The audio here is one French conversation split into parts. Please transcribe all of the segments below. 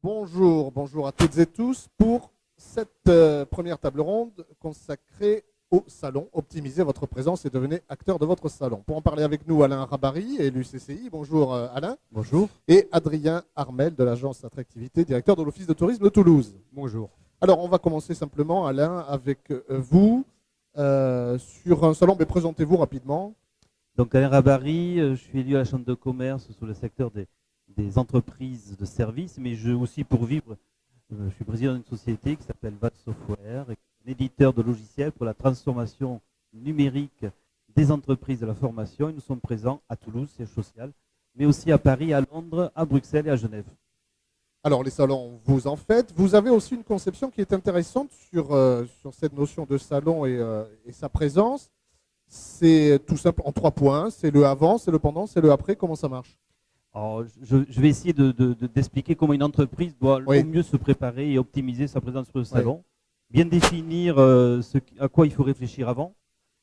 Bonjour à toutes et tous pour cette première table ronde consacrée au salon. Optimisez votre présence et devenez acteur de votre salon. Pour en parler avec nous, Alain Rabary, élu CCI. Bonjour Alain. Bonjour. Et Adrien Armel de l'agence Attractivité, directeur de l'Office de tourisme de Toulouse. Bonjour. Alors on va commencer simplement, Alain, avec vous sur un salon. Mais présentez-vous rapidement. Donc Alain Rabary, je suis élu à la Chambre de commerce sur le secteur des entreprises de services, mais je aussi pour vivre, je suis président d'une société qui s'appelle VAT Software, un éditeur de logiciels pour la transformation numérique des entreprises de la formation. Et nous sommes présents à Toulouse, siège social, mais aussi à Paris, à Londres, à Bruxelles et à Genève. Alors les salons, vous en faites. Vous avez aussi une conception qui est intéressante sur cette notion de salon et sa présence. C'est tout simple en 3 points. C'est le avant, c'est le pendant, c'est le après. Comment ça marche? Alors, je vais essayer d'expliquer comment une entreprise doit au mieux se préparer et optimiser sa présence sur le salon. Bien définir à quoi il faut réfléchir avant.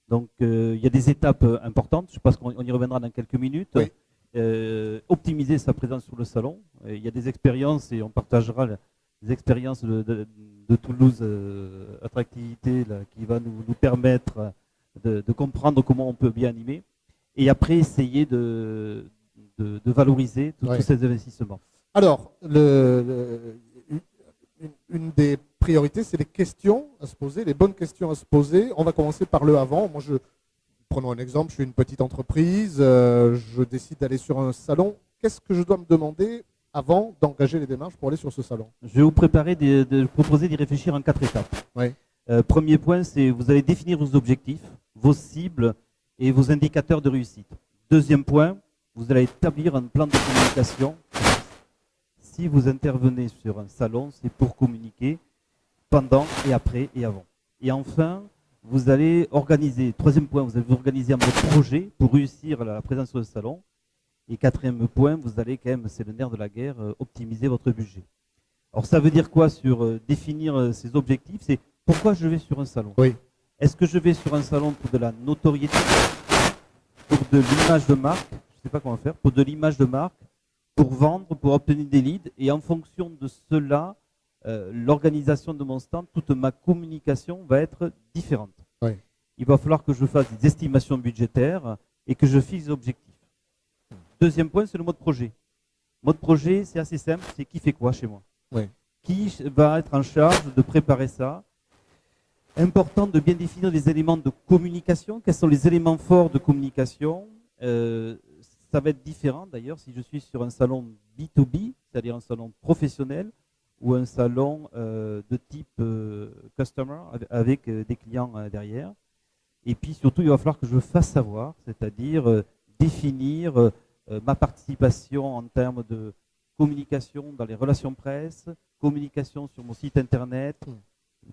Donc, il y a des étapes importantes. Je pense qu'on y reviendra dans quelques minutes. Optimiser sa présence sur le salon. Il y a des expériences et on partagera les expériences de Toulouse Attractivité là, qui va nous permettre de comprendre comment on peut bien animer. Et après, essayer de valoriser tous ces investissements. Alors, une des priorités, c'est les questions à se poser, les bonnes questions à se poser. On va commencer par le avant. Moi, prenons un exemple, je suis une petite entreprise, je décide d'aller sur un salon. Qu'est-ce que je dois me demander avant d'engager les démarches pour aller sur ce salon? Je vais vous proposer d'y réfléchir en 4 étapes. Premier point, c'est vous allez définir vos objectifs, vos cibles et vos indicateurs de réussite. Deuxième point, vous allez établir un plan de communication. Si vous intervenez sur un salon, c'est pour communiquer pendant et après et avant. Et enfin, vous allez organiser, troisième point, vous allez vous organiser un projet pour réussir la présence sur le salon. Et quatrième point, vous allez quand même, c'est le nerf de la guerre, optimiser votre budget. Alors ça veut dire quoi sur définir ces objectifs? C'est pourquoi je vais sur un salon. Est-ce que je vais sur un salon pour de la notoriété, pour de l'image de marque? Je ne sais pas comment faire, pour de l'image de marque, pour vendre, pour obtenir des leads. Et en fonction de cela, l'organisation de mon stand, toute ma communication va être différente. Il va falloir que je fasse des estimations budgétaires et que je fixe des objectifs. Deuxième point, c'est le mode projet. Mode projet, c'est assez simple, c'est qui fait quoi chez moi. Qui va être en charge de préparer ça. Important de bien définir les éléments de communication. Quels sont les éléments forts de communication? Ça va être différent d'ailleurs si je suis sur un salon B2B, c'est-à-dire un salon professionnel, ou un salon de type customer avec des clients derrière. Et puis surtout, il va falloir que je fasse savoir, c'est-à-dire définir ma participation en termes de communication dans les relations presse, communication sur mon site internet,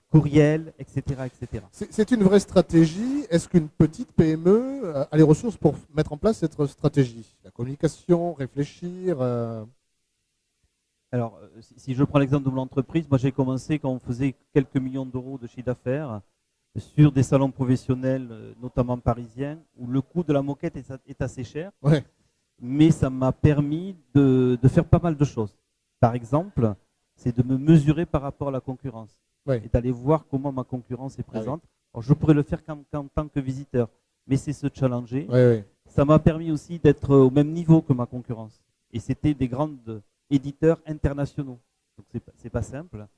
courriel, etc. etc. C'est une vraie stratégie. Est-ce qu'une petite PME a les ressources pour mettre en place cette stratégie? La communication, réfléchir Alors, si je prends l'exemple de mon entreprise, moi j'ai commencé quand on faisait quelques millions d'euros de chiffre d'affaires sur des salons professionnels, notamment parisiens, où le coût de la moquette est assez cher. Mais ça m'a permis de faire pas mal de choses. Par exemple, c'est de me mesurer par rapport à la concurrence. Et d'aller voir comment ma concurrence est présente. Alors, je pourrais le faire qu'en tant que visiteur, mais c'est se challenger. Ça m'a permis aussi d'être au même niveau que ma concurrence. Et c'était des grands éditeurs internationaux. Donc c'est pas simple.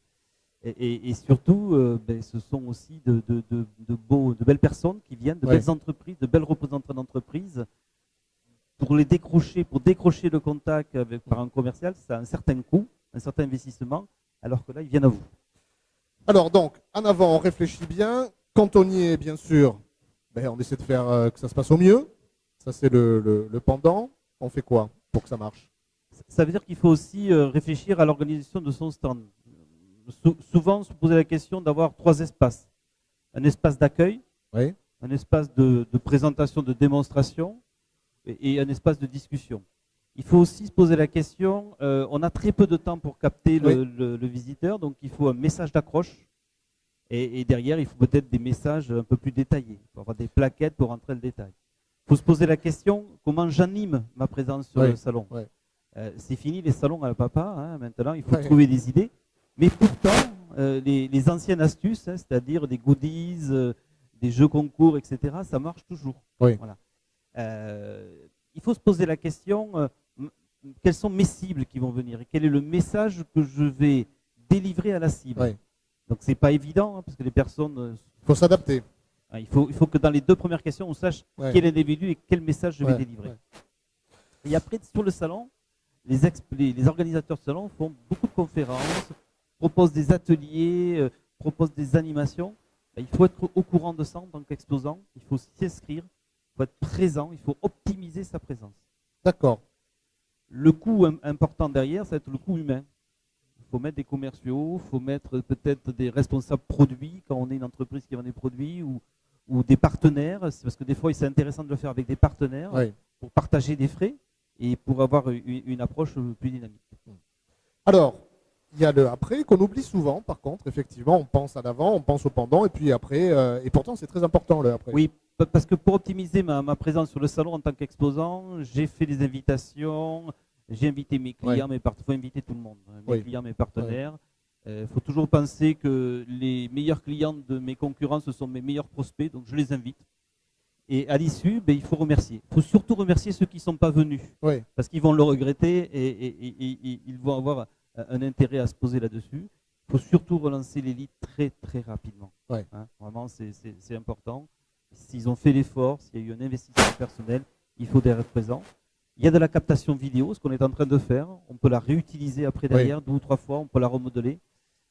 Et surtout, ce sont aussi de belles personnes qui viennent, de belles entreprises, de belles représentants d'entreprises. Pour décrocher le contact par un commercial, ça a un certain coût, un certain investissement, alors que là, ils viennent à vous. Alors donc, en avant, on réfléchit bien. Quand on y est, bien sûr, on essaie de faire que ça se passe au mieux. Ça, c'est le pendant. On fait quoi pour que ça marche? Ça veut dire qu'il faut aussi réfléchir à l'organisation de son stand. Souvent, se poser la question d'avoir 3 espaces. Un espace d'accueil, un espace de présentation, de démonstration et un espace de discussion. Il faut aussi se poser la question, on a très peu de temps pour capter le visiteur, donc il faut un message d'accroche et derrière il faut peut-être des messages un peu plus détaillés, il faut avoir des plaquettes pour rentrer le détail. Il faut se poser la question, comment j'anime ma présence sur le salon. C'est fini les salons à la papa, hein, maintenant il faut trouver des idées. Mais pourtant, les anciennes astuces, hein, c'est-à-dire des goodies, des jeux concours, etc., ça marche toujours. Oui. Voilà. Il faut se poser la question, quelles sont mes cibles qui vont venir et quel est le message que je vais délivrer à la cible. Oui. Donc c'est pas évident, hein, parce que les personnes... Il faut s'adapter. Il faut que dans les 2 premières questions, on sache quel est l'individu et quel message je vais délivrer. Ouais. Et après, sur le salon, les organisateurs de salon font beaucoup de conférences, proposent des ateliers, proposent des animations. Il faut être au courant de ça en tant qu'exposant, il faut s'inscrire, il faut être présent, il faut optimiser sa présence. D'accord. Le coût important derrière, ça va être le coût humain. Il faut mettre des commerciaux, il faut mettre peut-être des responsables produits quand on est une entreprise qui vend des produits ou des partenaires. C'est parce que des fois, c'est intéressant de le faire avec des partenaires pour partager des frais et pour avoir une approche plus dynamique. Alors, il y a le après qu'on oublie souvent, par contre, effectivement, on pense à l'avant, on pense au pendant, et puis après, et pourtant c'est très important le après. Oui, parce que pour optimiser ma présence sur le salon en tant qu'exposant, j'ai fait des invitations, j'ai invité mes clients, mes partenaires, il faut inviter tout le monde, mes clients, mes partenaires. Il faut toujours penser que les meilleurs clients de mes concurrents, ce sont mes meilleurs prospects, donc je les invite. Et à l'issue, il faut remercier. Il faut surtout remercier ceux qui ne sont pas venus, parce qu'ils vont le regretter et ils vont avoir un intérêt à se poser là-dessus. Il faut surtout relancer les leads très très rapidement. Hein, vraiment, c'est important. S'ils ont fait l'effort, s'il y a eu un investissement personnel, il faut être présent. Il y a de la captation vidéo, ce qu'on est en train de faire. On peut la réutiliser après derrière, 2 ou 3 fois, on peut la remodeler.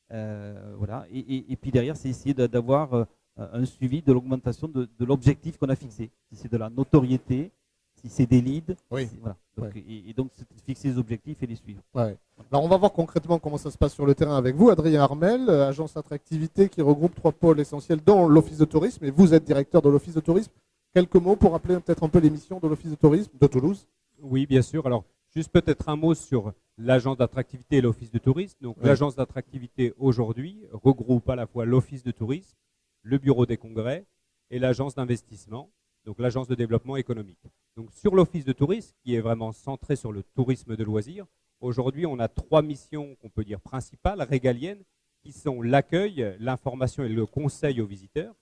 Voilà. Et puis derrière, c'est essayer d'avoir un suivi de l'augmentation de l'objectif qu'on a fixé. Si c'est de la notoriété, si c'est des leads. Voilà. Donc, et donc, c'est de fixer les objectifs et les suivre. Alors, on va voir concrètement comment ça se passe sur le terrain avec vous. Adrien Armel, agence attractivité qui regroupe 3 pôles essentiels dans l'office de tourisme. Et vous êtes directeur de l'office de tourisme. Quelques mots pour rappeler peut-être un peu les missions de l'office de tourisme de Toulouse. Oui, bien sûr. Alors, juste peut-être un mot sur l'agence d'attractivité et l'office de tourisme. Donc, l'agence d'attractivité aujourd'hui regroupe à la fois l'office de tourisme, le bureau des congrès et l'agence d'investissement, donc l'agence de développement économique. Donc, sur l'office de tourisme, qui est vraiment centré sur le tourisme de loisirs, aujourd'hui, on a 3 missions qu'on peut dire principales, régaliennes, qui sont l'accueil, l'information et le conseil aux visiteurs,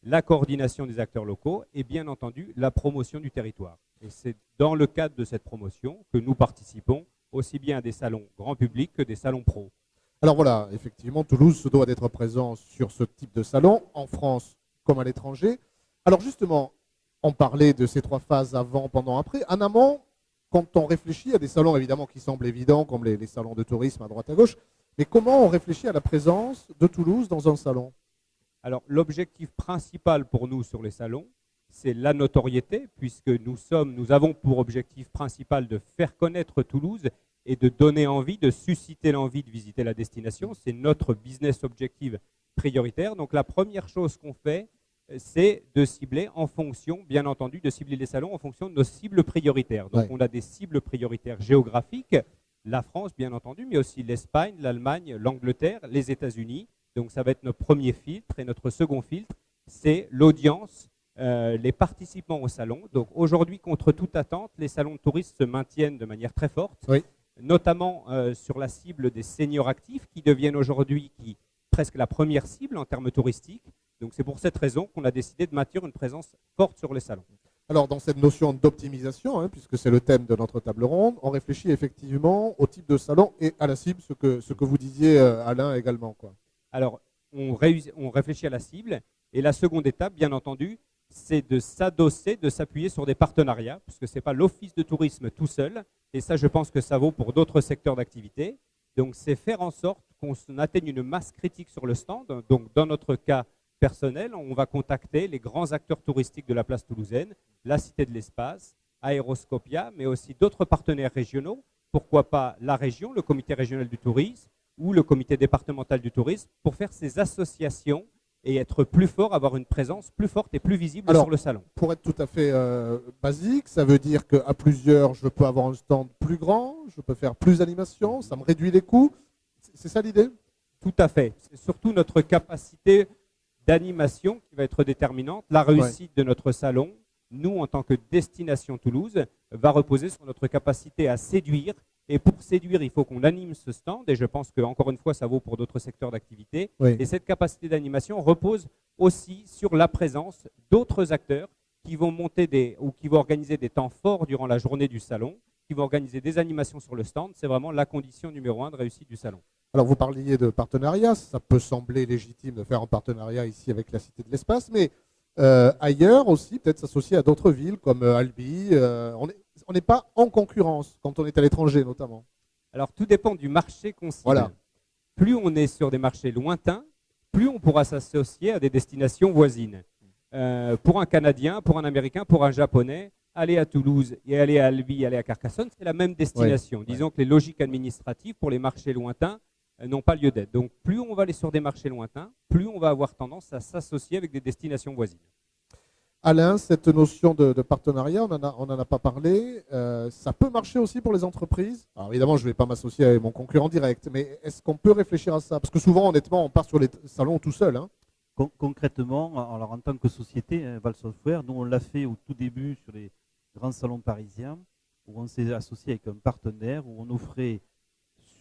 la coordination des acteurs locaux et bien entendu la promotion du territoire. Et c'est dans le cadre de cette promotion que nous participons aussi bien à des salons grand public que des salons pro. Alors voilà, effectivement, Toulouse se doit d'être présent sur ce type de salon, en France comme à l'étranger. Alors justement, on parlait de ces 3 phases avant, pendant, après. En amont, quand on réfléchit à des salons évidemment qui semblent évidents, comme les salons de tourisme à droite à gauche, mais comment on réfléchit à la présence de Toulouse dans un salon ? Alors, l'objectif principal pour nous sur les salons, c'est la notoriété, puisque nous avons pour objectif principal de faire connaître Toulouse et de donner envie, de susciter l'envie de visiter la destination. C'est notre business objectif prioritaire. Donc, la première chose qu'on fait, c'est de cibler en fonction, bien entendu, de cibler les salons en fonction de nos cibles prioritaires. Donc, on a des cibles prioritaires géographiques, la France, bien entendu, mais aussi l'Espagne, l'Allemagne, l'Angleterre, les États-Unis. Donc, ça va être notre premier filtre. Et notre second filtre, c'est l'audience, les participants au salon. Donc, aujourd'hui, contre toute attente, les salons de tourisme se maintiennent de manière très forte, notamment sur la cible des seniors actifs qui deviennent aujourd'hui presque la première cible en termes touristiques. Donc, c'est pour cette raison qu'on a décidé de maintenir une présence forte sur les salons. Alors, dans cette notion d'optimisation, puisque c'est le thème de notre table ronde, on réfléchit effectivement au type de salon et à la cible, ce que vous disiez, Alain, également, quoi. Alors, on réfléchit à la cible. Et la seconde étape, bien entendu, c'est de s'adosser, de s'appuyer sur des partenariats, puisque ce n'est pas l'office de tourisme tout seul. Et ça, je pense que ça vaut pour d'autres secteurs d'activité. Donc, c'est faire en sorte qu'on atteigne une masse critique sur le stand. Donc, dans notre cas personnel, on va contacter les grands acteurs touristiques de la place toulousaine, la Cité de l'Espace, Aéroscopia, mais aussi d'autres partenaires régionaux. Pourquoi pas la région, le comité régional du tourisme, ou le comité départemental du tourisme, pour faire ces associations et être plus fort, avoir une présence plus forte et plus visible sur le salon. Pour être tout à fait basique, ça veut dire qu'à plusieurs, je peux avoir un stand plus grand, je peux faire plus d'animations, ça me réduit les coûts. C'est ça l'idée ? Tout à fait. C'est surtout notre capacité d'animation qui va être déterminante. La réussite de notre salon, nous, en tant que destination Toulouse, va reposer sur notre capacité à séduire Et pour séduire, il faut qu'on anime ce stand. Et je pense que, encore une fois, ça vaut pour d'autres secteurs d'activité. Oui. Et cette capacité d'animation repose aussi sur la présence d'autres acteurs qui vont monter ou qui vont organiser des temps forts durant la journée du salon, qui vont organiser des animations sur le stand. C'est vraiment la condition numéro 1 de réussite du salon. Alors, vous parliez de partenariat. Ça peut sembler légitime de faire un partenariat ici avec la Cité de l'Espace, mais ailleurs aussi, peut-être s'associer à d'autres villes comme Albi. On n'est pas en concurrence quand on est à l'étranger, notamment. Alors, tout dépend du marché qu'on cible. Voilà. Plus on est sur des marchés lointains, plus on pourra s'associer à des destinations voisines. Pour un Canadien, pour un Américain, pour un Japonais, aller à Toulouse et aller à Albi, aller à Carcassonne, c'est la même destination. Oui. Disons que les logiques administratives pour les marchés lointains n'ont pas lieu d'être. Donc, plus on va aller sur des marchés lointains, plus on va avoir tendance à s'associer avec des destinations voisines. Alain, cette notion de partenariat, on n'en a pas parlé. Ça peut marcher aussi pour les entreprises. Alors évidemment, je ne vais pas m'associer avec mon concurrent direct, mais est-ce qu'on peut réfléchir à ça? Parce que souvent, honnêtement, on part sur les salons tout seul. Hein. Concrètement, alors en tant que société, Val Software, nous on l'a fait au tout début sur les grands salons parisiens, où on s'est associé avec un partenaire, où on offrait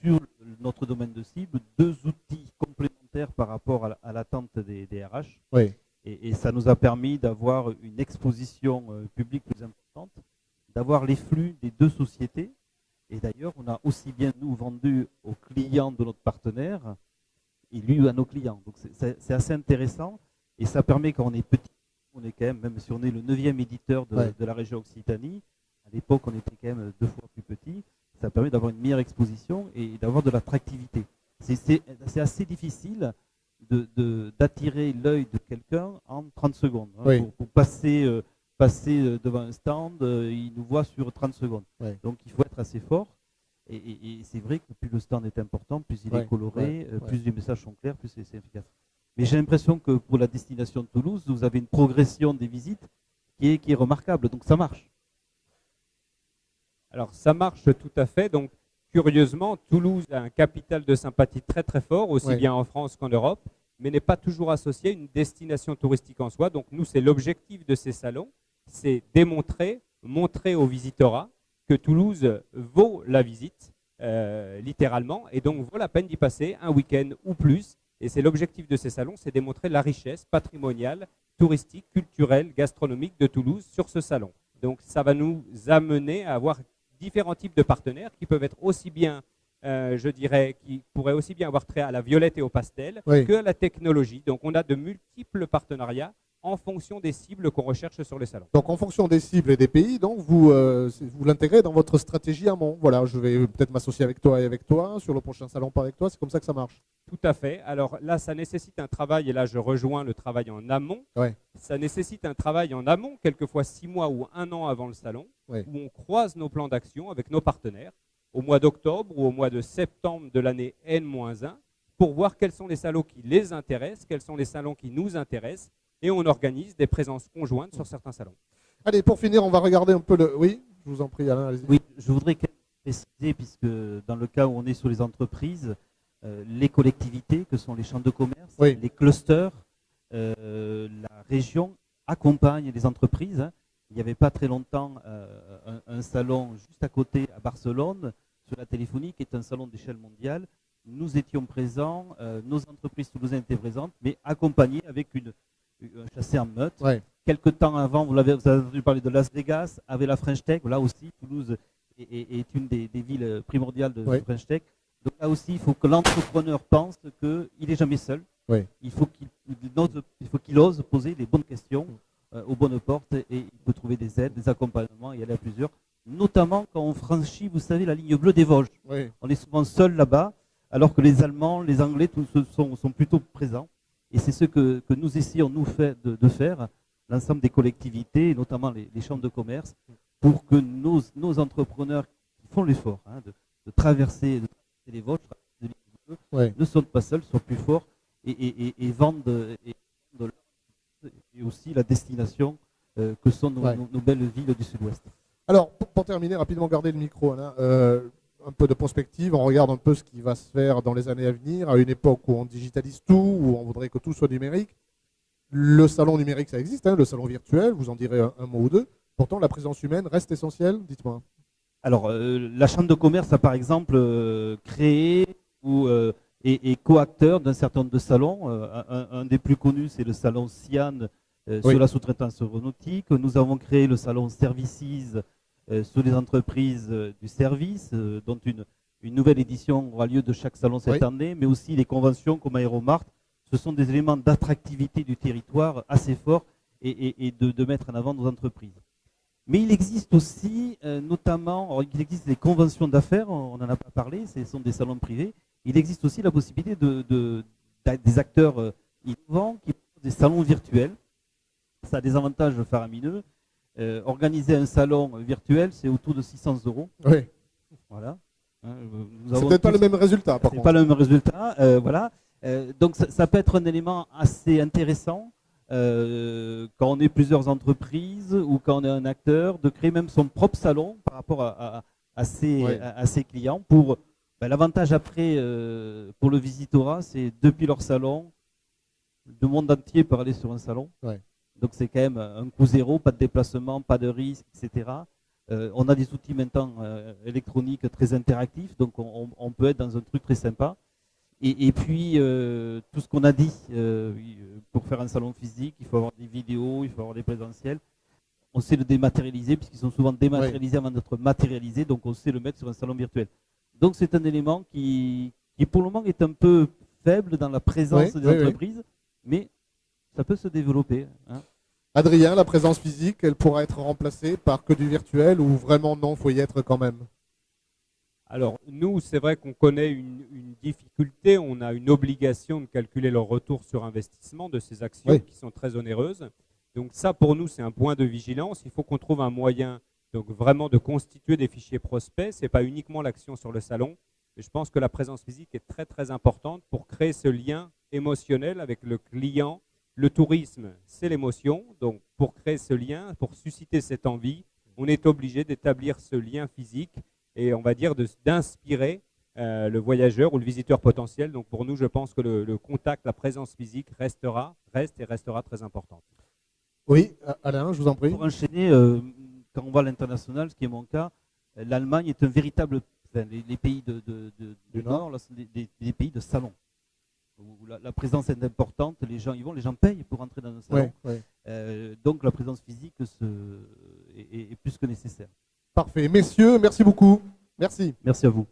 sur notre domaine de cible 2 outils complémentaires par rapport à l'attente des RH. Oui. Et ça nous a permis d'avoir une exposition publique plus importante, d'avoir les flux des 2 sociétés. Et d'ailleurs, on a aussi bien nous vendu aux clients de notre partenaire et lui à nos clients. Donc c'est assez intéressant et ça permet, quand on est petit, on est quand même si on est le 9e éditeur de la région Occitanie, à l'époque on était quand même 2 fois plus petit, ça permet d'avoir une meilleure exposition et d'avoir de l'attractivité. C'est assez difficile d'attirer l'œil de quelqu'un en 30 secondes. Hein, oui. pour passer devant un stand, il nous voit sur 30 secondes. Oui. Donc il faut être assez fort. Et c'est vrai que plus le stand est important, plus il est coloré, plus les messages sont clairs, plus c'est efficace. Mais j'ai l'impression que pour la destination de Toulouse, vous avez une progression des visites qui est remarquable. Donc ça marche. Alors ça marche tout à fait. Donc curieusement, Toulouse a un capital de sympathie très très fort, aussi bien en France qu'en Europe, mais n'est pas toujours associé à une destination touristique en soi. Donc nous, c'est l'objectif de ces salons, c'est montrer aux visiteurs que Toulouse vaut la visite, littéralement, et donc vaut la peine d'y passer un week-end ou plus. Et c'est l'objectif de ces salons, c'est démontrer la richesse patrimoniale, touristique, culturelle, gastronomique de Toulouse sur ce salon. Donc ça va nous amener à avoir différents types de partenaires qui peuvent être aussi bien, je dirais, qui pourraient aussi bien avoir trait à la violette et au pastel que à la technologie. Donc on a de multiples partenariats en fonction des cibles qu'on recherche sur les salons. Donc en fonction des cibles et des pays, donc vous l'intégrez dans votre stratégie amont. Voilà, je vais peut-être m'associer avec toi et avec toi, sur le prochain salon pas avec toi, c'est comme ça que ça marche. Tout à fait. Alors là, ça nécessite un travail, et là je rejoins le travail en amont. Ça nécessite un travail en amont, quelquefois 6 mois ou 1 an avant le salon, où on croise nos plans d'action avec nos partenaires au mois d'octobre ou au mois de septembre de l'année N-1 pour voir quels sont les salons qui les intéressent, quels sont les salons qui nous intéressent, et on organise des présences conjointes sur certains salons. Allez, pour finir, on va regarder un peu le... Oui, je vous en prie, Alain, allez-y. Oui, je voudrais préciser, puisque dans le cas où on est sur les entreprises, les collectivités, que sont les chambres de commerce, les clusters, la région accompagne les entreprises. Hein. Il n'y avait pas très longtemps un salon juste à côté à Barcelone, sur la téléphonie, qui est un salon d'échelle mondiale. Nous étions présents, nos entreprises toulousaines étaient présentes, mais accompagnées avec un chassé en meute. Quelque temps avant, vous avez entendu parler de Las Vegas, avec la French Tech. Là aussi, Toulouse est une des villes primordiales de French Tech. Donc là aussi, il faut que l'entrepreneur pense qu'il n'est jamais seul. Il faut qu'il ose poser les bonnes questions aux bonnes portes et il peut trouver des aides, des accompagnements et aller à plusieurs. Notamment quand on franchit, vous savez, la ligne bleue des Vosges. On est souvent seul là-bas, alors que les Allemands, les Anglais, tous sont plutôt présents. Et c'est ce que nous essayons de faire, l'ensemble des collectivités, et notamment les chambres de commerce, pour que nos entrepreneurs qui font l'effort de traverser les Vosges, ne sont pas seuls, soient plus forts et vendent et aussi la destination que sont nos belles villes du Sud-Ouest. Alors, pour terminer, rapidement, gardez le micro, Alain. Un peu de prospective, on regarde un peu ce qui va se faire dans les années à venir, à une époque où on digitalise tout, où on voudrait que tout soit numérique. Le salon numérique, ça existe, le salon virtuel, vous en direz un mot ou deux. Pourtant, la présence humaine reste essentielle, dites-moi. Alors, la Chambre de commerce a par exemple créé ou est co-acteur d'un certain nombre de salons. Un des plus connus, c'est le salon Sian sur la sous-traitance aéronautique. Nous avons créé le salon Services sur les entreprises du service, dont une nouvelle édition aura lieu de chaque salon cette année, mais aussi les conventions comme Aéromart. Ce sont des éléments d'attractivité du territoire assez forts et de mettre en avant nos entreprises. Mais il existe aussi, notamment, il existe des conventions d'affaires, on n'en a pas parlé, ce sont des salons privés. Il existe aussi la possibilité des acteurs innovants qui font des salons virtuels. Ça a des avantages faramineux. Organiser un salon virtuel, c'est autour de 600 €. Oui. Voilà. C'est peut-être pas le même résultat, par contre. C'est pas le même résultat, voilà. Donc ça peut être un élément assez intéressant. Quand on est plusieurs entreprises ou quand on est un acteur, de créer même son propre salon par rapport à ses clients. Pour l'avantage après pour le visitorat, c'est depuis leur salon, le monde entier peut aller sur un salon. Donc c'est quand même un coût zéro, pas de déplacement, pas de risque, etc. On a des outils maintenant électroniques très interactifs, donc on peut être dans un truc très sympa. Et puis, tout ce qu'on a dit, pour faire un salon physique, il faut avoir des vidéos, il faut avoir des présentiels. On sait le dématérialiser, puisqu'ils sont souvent dématérialisés avant d'être matérialisés, donc on sait le mettre sur un salon virtuel. Donc c'est un élément qui pour le moment est un peu faible dans la présence des entreprises, mais ça peut se développer. Hein. Adrien, la présence physique, elle pourra être remplacée par que du virtuel ou vraiment non, il faut y être quand même? Alors, nous, c'est vrai qu'on connaît une difficulté, on a une obligation de calculer le retour sur investissement de ces actions qui sont très onéreuses. Donc ça, pour nous, c'est un point de vigilance. Il faut qu'on trouve un moyen donc vraiment de constituer des fichiers prospects. Ce n'est pas uniquement l'action sur le salon, mais je pense que la présence physique est très, très importante pour créer ce lien émotionnel avec le client. Le tourisme, c'est l'émotion. Donc, pour créer ce lien, pour susciter cette envie, on est obligé d'établir ce lien physique et on va dire d'inspirer le voyageur ou le visiteur potentiel. Donc pour nous, je pense que le contact, la présence physique reste et restera très importante. Oui, Alain, je vous en prie. Pour enchaîner, quand on va à l'international, ce qui est mon cas, l'Allemagne est un véritable... les pays du Nord, là, sont des pays de salon. Où la présence est importante, les gens y vont, les gens payent pour entrer dans un salon. Donc la présence physique est plus que nécessaire. Parfait. Messieurs, merci beaucoup. Merci. Merci à vous.